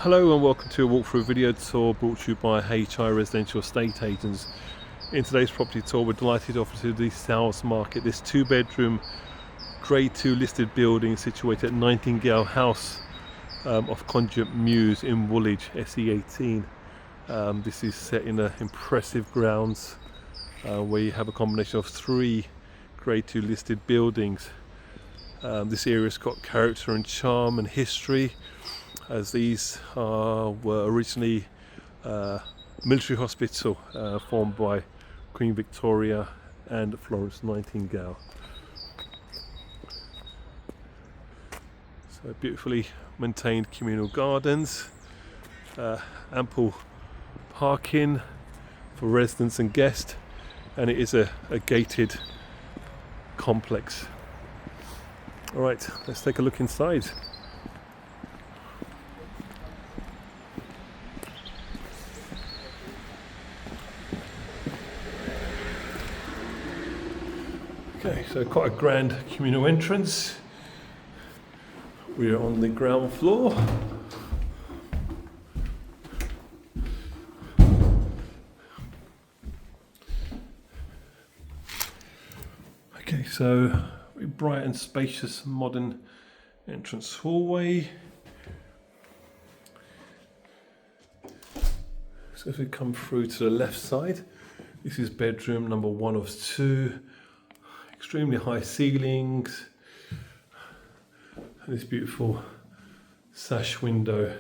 Hello and welcome to a walkthrough video tour brought to you by HI Residential Estate Agents. In today's property tour we're delighted to offer to the sales market this 2-bedroom grade 2 listed building situated at Nightingale House off Connaught Mews in Woolwich, SE18. This is set in impressive grounds where you have a combination of 3 grade 2 listed buildings. This area's got character and charm and history, as these were originally military hospital formed by Queen Victoria and Florence Nightingale. So beautifully maintained communal gardens, ample parking for residents and guests, and it is a gated complex. Alright, let's take a look inside. Okay, so quite a grand communal entrance. We are on the ground floor. Okay, so very bright and spacious modern entrance hallway. So if we come through to the left side, this is bedroom number 1 of 2. Extremely high ceilings and this beautiful sash window.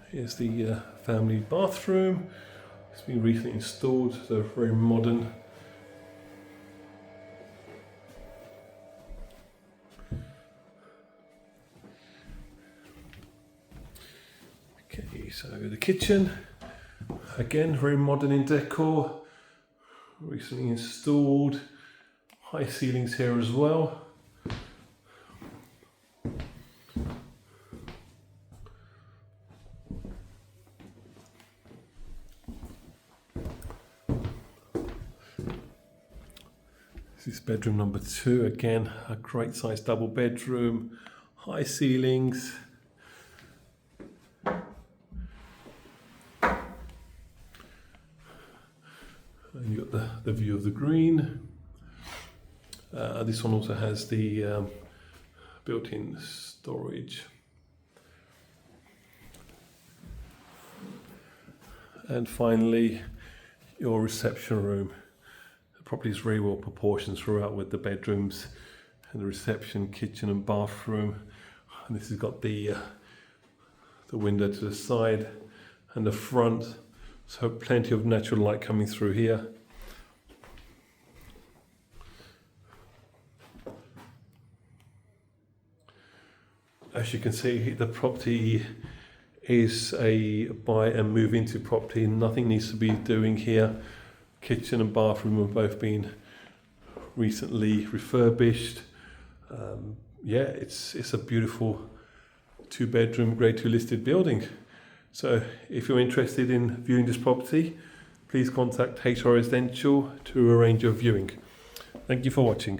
Here's the family bathroom. It's been recently installed, so very modern. Okay, so the kitchen, again very modern in decor, recently installed, high ceilings here as well. This is bedroom number 2, again a great size double bedroom, high ceilings. And you've got the view of the green. This one also has the built-in storage. And finally, your reception room. The property is very well proportioned throughout, with the bedrooms and the reception, kitchen and bathroom. And this has got the window to the side and the front. So plenty of natural light coming through here. As you can see, the property is a buy and move into property. Nothing needs to be doing here. Kitchen and bathroom have both been recently refurbished. Yeah, it's a beautiful 2-bedroom grade 2 listed building. So if you're interested in viewing this property, please contact HI Residential to arrange your viewing. Thank you for watching.